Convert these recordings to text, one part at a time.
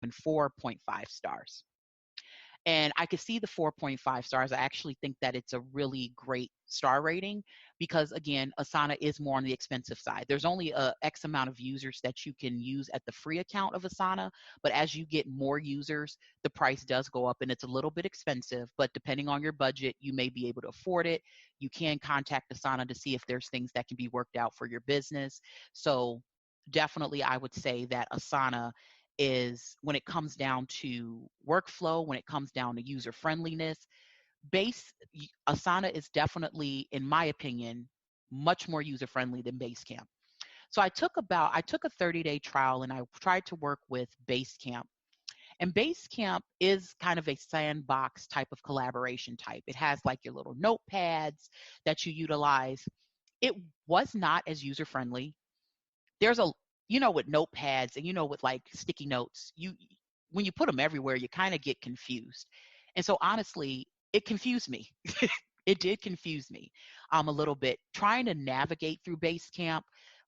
and 4.5 stars. And I could see the 4.5 stars. I actually think that it's a really great star rating because, again, Asana is more on the expensive side. There's only a X amount of users that you can use at the free account of Asana, but as you get more users, the price does go up and it's a little bit expensive. But depending on your budget, you may be able to afford it. You can contact Asana to see if there's things that can be worked out for your business. So definitely, I would say that Asana is, when it comes down to workflow, when it comes down to user friendliness, Asana is definitely, in my opinion, much more user friendly than Basecamp. So I took a 30-day trial and I tried to work with Basecamp. And Basecamp is kind of a sandbox type of collaboration type. It has like your little notepads that you utilize. It was not as user friendly. There's a, with notepads and with like sticky notes, when you put them everywhere, you kind of get confused. And so honestly, it confused me. It did confuse me a little bit trying to navigate through Basecamp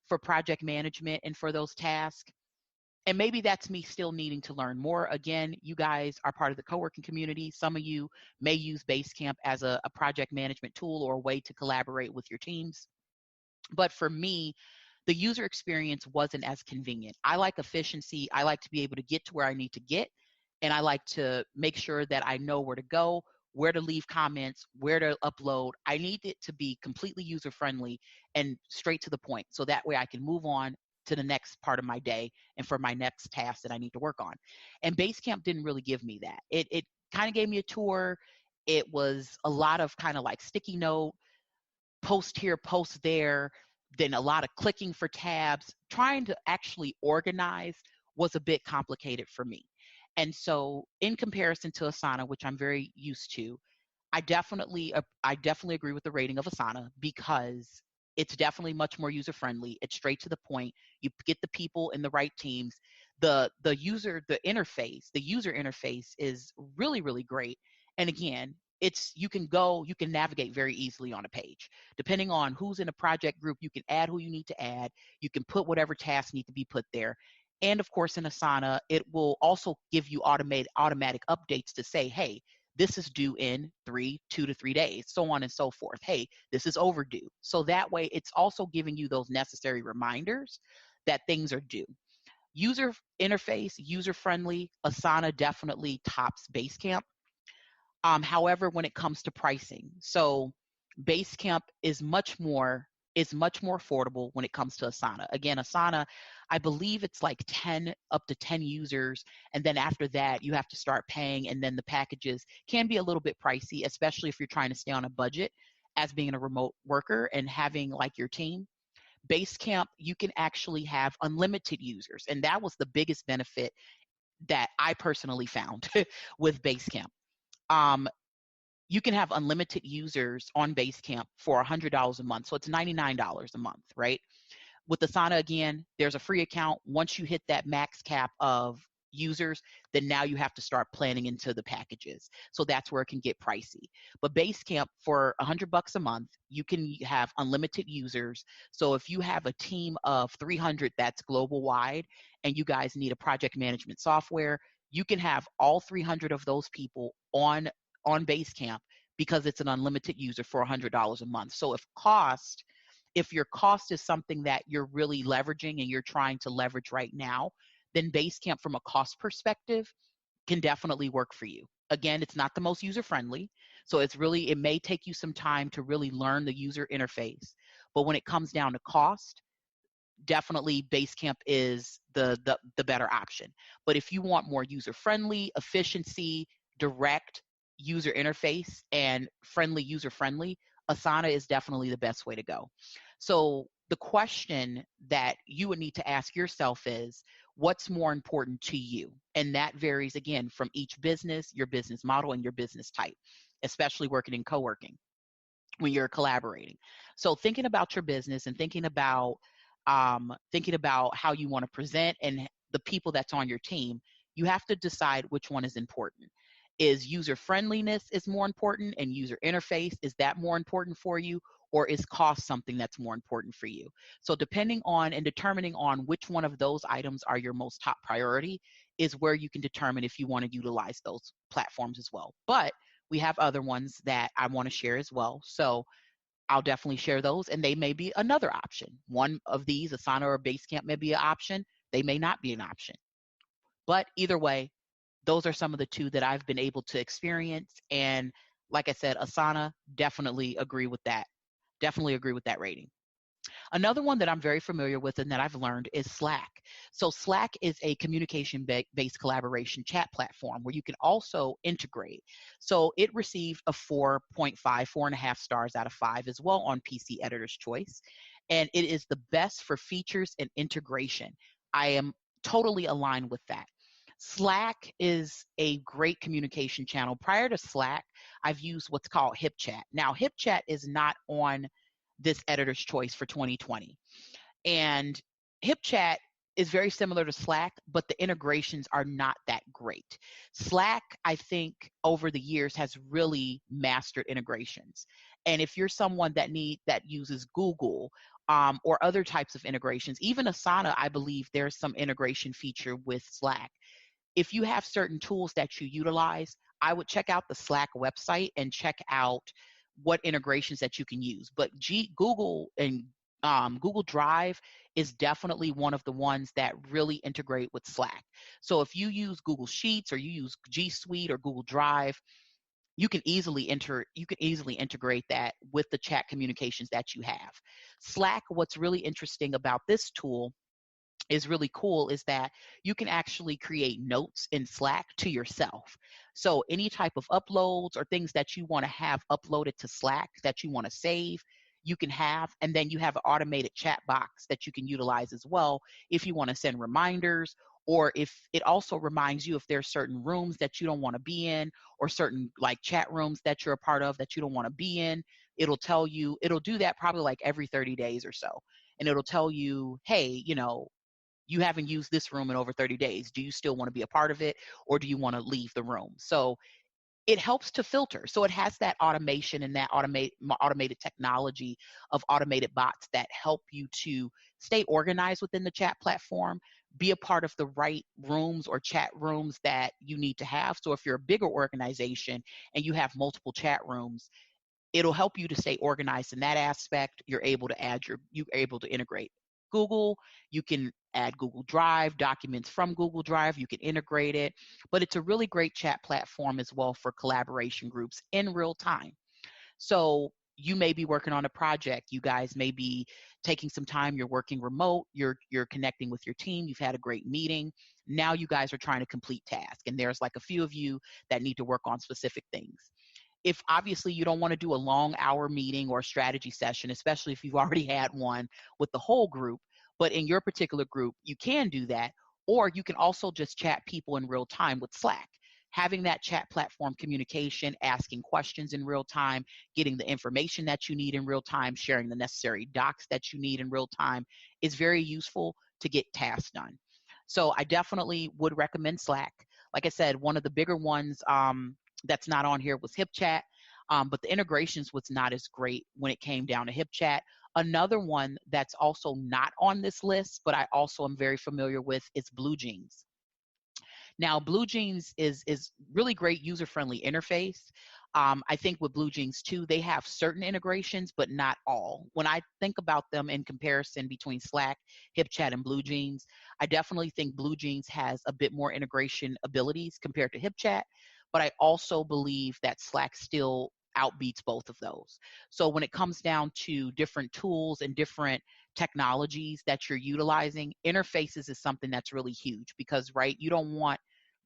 for project management and for those tasks. And maybe that's me still needing to learn more. Again, you guys are part of the co-working community. Some of you may use Basecamp as a project management tool or a way to collaborate with your teams. But for me, the user experience wasn't as convenient. I like efficiency. I like to be able to get to where I need to get. And I like to make sure that I know where to go, where to leave comments, where to upload. I need it to be completely user friendly and straight to the point. So that way I can move on to the next part of my day and for my next task that I need to work on. And Basecamp didn't really give me that. It kind of gave me a tour. It was a lot of kind of like sticky note, post here, post there, then a lot of clicking for tabs. Trying to actually organize was a bit complicated for me. And so in comparison to Asana, which I'm very used to, I definitely agree with the rating of Asana because it's definitely much more user friendly. It's straight to the point. You get the people in the right teams. The user interface is really, really great. And again, you can navigate very easily on a page. Depending on who's in a project group, you can add who you need to add. You can put whatever tasks need to be put there. And of course, in Asana, it will also give you automatic updates to say, hey, this is due in 2 to 3 days, so on and so forth. Hey, this is overdue. So that way, it's also giving you those necessary reminders that things are due. User interface, user friendly, Asana definitely tops Basecamp. However, when it comes to pricing, so Basecamp is much more affordable when it comes to Asana. Again, Asana, I believe it's like 10 up to 10 users, and then after that, you have to start paying, and then the packages can be a little bit pricey, especially if you're trying to stay on a budget as being a remote worker and having like your team. Basecamp, you can actually have unlimited users, and that was the biggest benefit that I personally found with Basecamp. Um, you can have unlimited users on Basecamp for $100 a month. So it's $99 a month, right? With Asana, again, there's a free account. Once you hit that max cap of users, then now you have to start planning into the packages. So that's where it can get pricey. But Basecamp, for $100 a month, you can have unlimited users. So if you have a team of 300 that's global wide and you guys need a project management software, you can have all 300 of those people on Basecamp because it's an unlimited user for $100 a month. So if your cost is something that you're really leveraging and you're trying to leverage right now, then Basecamp from a cost perspective can definitely work for you. Again, it's not the most user friendly. So it may take you some time to really learn the user interface. But when it comes down to cost, definitely Basecamp is the better option. But if you want more user friendly, efficiency, direct user interface, and user friendly, Asana is definitely the best way to go. So the question that you would need to ask yourself is, what's more important to you? And that varies again from each business, your business model, and your business type, especially working in co-working when you're collaborating. So thinking about your business and thinking about how you want to present and the people that's on your team, you have to decide which one is important. Is user friendliness is more important and user interface, is that more important for you? Or is cost something that's more important for you? So depending on and determining on which one of those items are your most top priority is where you can determine if you want to utilize those platforms as well. But we have other ones that I want to share as well. So I'll definitely share those, and they may be another option. One of these, Asana or Basecamp, may be an option. They may not be an option. But either way, those are some of the two that I've been able to experience. And like I said, Asana, definitely agree with that. Definitely agree with that rating. Another one that I'm very familiar with and that I've learned is Slack. So Slack is a communication-based collaboration chat platform where you can also integrate. So it received a 4.5, 4.5 stars out of 5 as well on PC Editor's Choice. And it is the best for features and integration. I am totally aligned with that. Slack is a great communication channel. Prior to Slack, I've used what's called HipChat. Now, HipChat is not on this editor's choice for 2020. And HipChat is very similar to Slack, but the integrations are not that great. Slack, I think, over the years has really mastered integrations. And if you're someone that uses Google or other types of integrations, even Asana, I believe there's some integration feature with Slack. If you have certain tools that you utilize, I would check out the Slack website and check out what integrations that you can use. But Google and Google Drive is definitely one of the ones that really integrate with Slack. So if you use Google Sheets or you use G Suite or Google Drive, you can easily integrate that with the chat communications that you have. Slack, what's really interesting about this tool is really cool is that you can actually create notes in Slack to yourself. So any type of uploads or things that you want to have uploaded to Slack that you want to save, you can have, and then you have an automated chat box that you can utilize as well if you want to send reminders, or if it also reminds you if there's certain rooms that you don't want to be in, or certain like chat rooms that you're a part of that you don't want to be in. It'll tell you, it'll do that probably like every 30 days or so. And it'll tell you, hey, you haven't used this room in over 30 days. Do you still want to be a part of it, or do you want to leave the room? So it helps to filter. So it has that automation and that automated technology of automated bots that help you to stay organized within the chat platform, be a part of the right rooms or chat rooms that you need to have. So if you're a bigger organization and you have multiple chat rooms, it'll help you to stay organized in that aspect. You're able to integrate Google. You can add Google Drive, documents from Google Drive, you can integrate it, but it's a really great chat platform as well for collaboration groups in real time. So you may be working on a project, you guys may be taking some time, you're working remote, you're connecting with your team, you've had a great meeting. Now you guys are trying to complete tasks, and there's like a few of you that need to work on specific things. If obviously you don't want to do a long hour meeting or strategy session, especially if you've already had one with the whole group, but in your particular group, you can do that. Or you can also just chat people in real time with Slack. Having that chat platform communication, asking questions in real time, getting the information that you need in real time, sharing the necessary docs that you need in real time is very useful to get tasks done. So I definitely would recommend Slack. Like I said, one of the bigger ones that's not on here was HipChat, but the integrations was not as great when it came down to HipChat. Another one that's also not on this list, but I also am very familiar with, is BlueJeans. Now, BlueJeans is really great user-friendly interface. I think with BlueJeans too, they have certain integrations, but not all. When I think about them in comparison between Slack, HipChat, and BlueJeans, I definitely think BlueJeans has a bit more integration abilities compared to HipChat, but I also believe that Slack still outbeats both of those. So when it comes down to different tools and different technologies that you're utilizing, interfaces is something that's really huge because, right, you don't want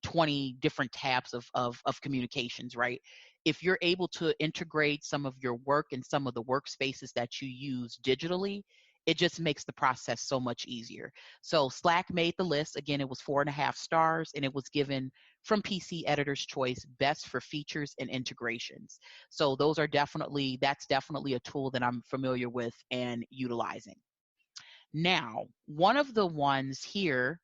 20 different tabs of communications, right? If you're able to integrate some of your work and some of the workspaces that you use digitally, it just makes the process so much easier. So Slack made the list. Again, it was 4.5 stars, and it was given from PC Editor's Choice best for features and integrations. So that's definitely a tool that I'm familiar with and utilizing. Now, one of the ones here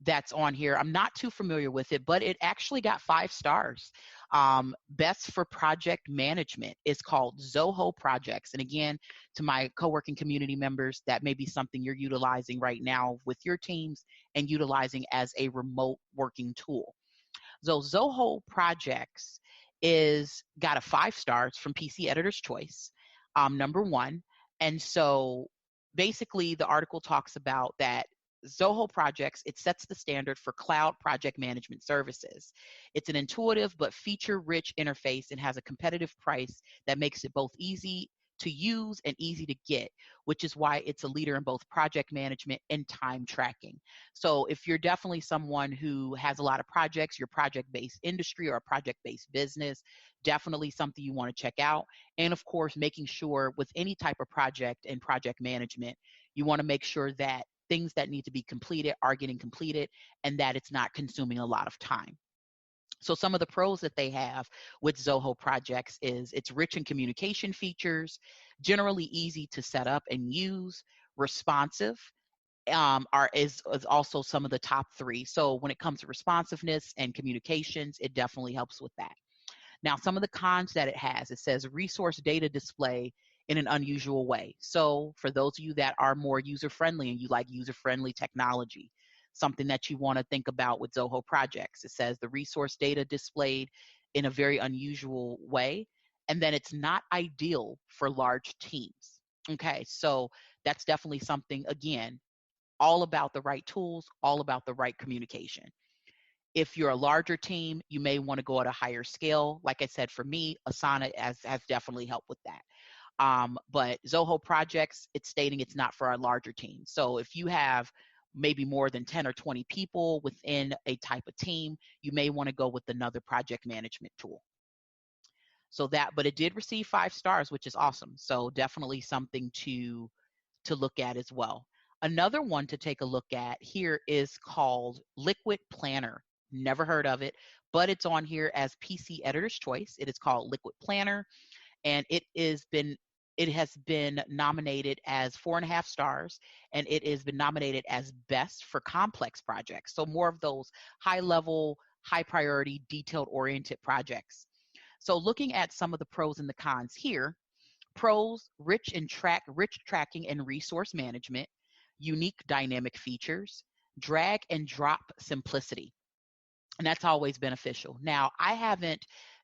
that's on here. I'm not too familiar with it, but it actually got 5 stars. Best for project management is called Zoho Projects. And again, to my co-working community members, that may be something you're utilizing right now with your teams and utilizing as a remote working tool. So Zoho Projects is got a 5 stars from PC Editor's Choice, #1. And so basically the article talks about that Zoho Projects, it sets the standard for cloud project management services. It's an intuitive but feature-rich interface and has a competitive price that makes it both easy to use and easy to get, which is why it's a leader in both project management and time tracking. So if you're definitely someone who has a lot of projects, your project-based industry or a project-based business, definitely something you want to check out. And of course, making sure with any type of project and project management, you want to make sure that things that need to be completed are getting completed and that it's not consuming a lot of time. So some of the pros that they have with Zoho Projects is it's rich in communication features, generally easy to set up and use, responsive, is also some of the top 3. So when it comes to responsiveness and communications, it definitely helps with that. Now, some of the cons that it has, it says resource data display in an unusual way. So for those of you that are more user-friendly and you like user-friendly technology, something that you want to think about with Zoho Projects, it says the resource data displayed in a very unusual way, and then it's not ideal for large teams. Okay, so that's definitely something, again, all about the right tools, all about the right communication. If you're a larger team, you may want to go at a higher scale. Like I said, for me, Asana has definitely helped with that. But Zoho Projects, it's stating it's not for our larger team. So if you have maybe more than 10 or 20 people within a type of team, you may want to go with another project management tool. So that, but it did receive 5 stars, which is awesome. So definitely something to look at as well. Another one to take a look at here is called Liquid Planner. Never heard of it, but it's on here as PC Editor's Choice. It is called Liquid Planner, and it has been nominated as 4.5 stars, and it has been nominated as best for complex projects. So more of those high level, high priority, detailed oriented projects. So looking at some of the pros and the cons here, pros, rich tracking and resource management, unique dynamic features, drag and drop simplicity. And that's always beneficial. Now,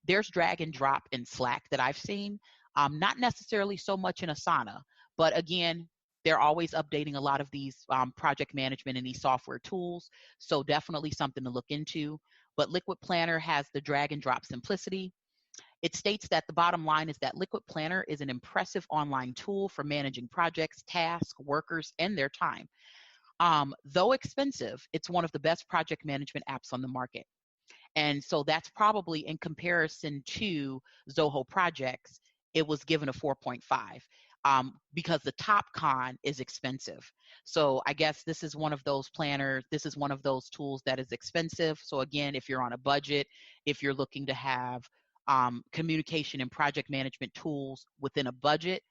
there's drag and drop in Slack that I've seen, not necessarily so much in Asana, but again, they're always updating a lot of these project management and these software tools. So definitely something to look into. But Liquid Planner has the drag and drop simplicity. It states that the bottom line is that Liquid Planner is an impressive online tool for managing projects, tasks, workers, and their time. Though expensive, it's one of the best project management apps on the market. And so that's probably in comparison to Zoho Projects, it was given a 4.5 because the top con is expensive. So I guess this is one of those planners, this is one of those tools that is expensive. So again, if you're on a budget, if you're looking to have communication and project management tools within a budget,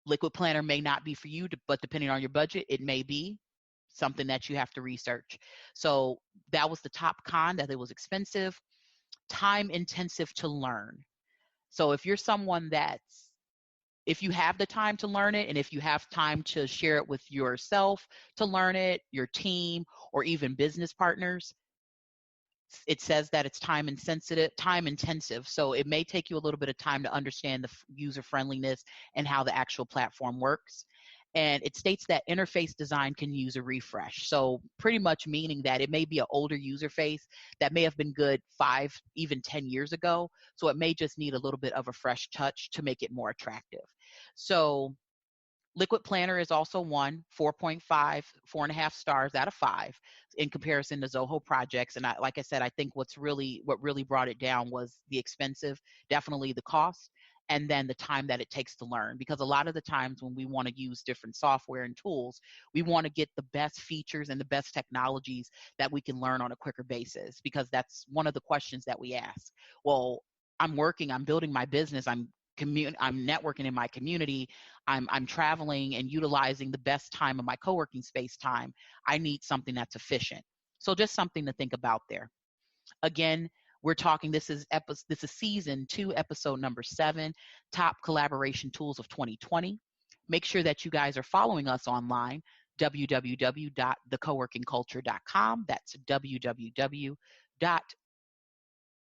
Liquid Planner may not be for you, but depending on your budget, it may be something that you have to research. So that was the top con, that it was expensive, time intensive to learn. So if you're someone if you have the time to learn it, and if you have time to share it with yourself to learn it, your team, or even business partners, it says that it's time intensive. So it may take you a little bit of time to understand the user friendliness and how the actual platform works. And it states that interface design can use a refresh. So pretty much meaning that it may be an older user face that may have been good 5, even 10 years ago. So it may just need a little bit of a fresh touch to make it more attractive. So Liquid Planner is also 4.5, 4.5 stars out of 5 in comparison to Zoho Projects. And like I said, I think what really brought it down was the expensive, definitely the cost, and then the time that it takes to learn. Because a lot of the times when we want to use different software and tools, we want to get the best features and the best technologies that we can learn on a quicker basis, because that's one of the questions that we ask. Well, I'm building my business, I'm networking in my community, I'm traveling and utilizing the best time of my co-working space time. I need something that's efficient. So just something to think about there. Again, we're talking, this is season 2, episode number 7, top collaboration tools of 2020. Make sure that you guys are following us online, www.thecoworkingculture.com. That's www.thecoworkingculture.com.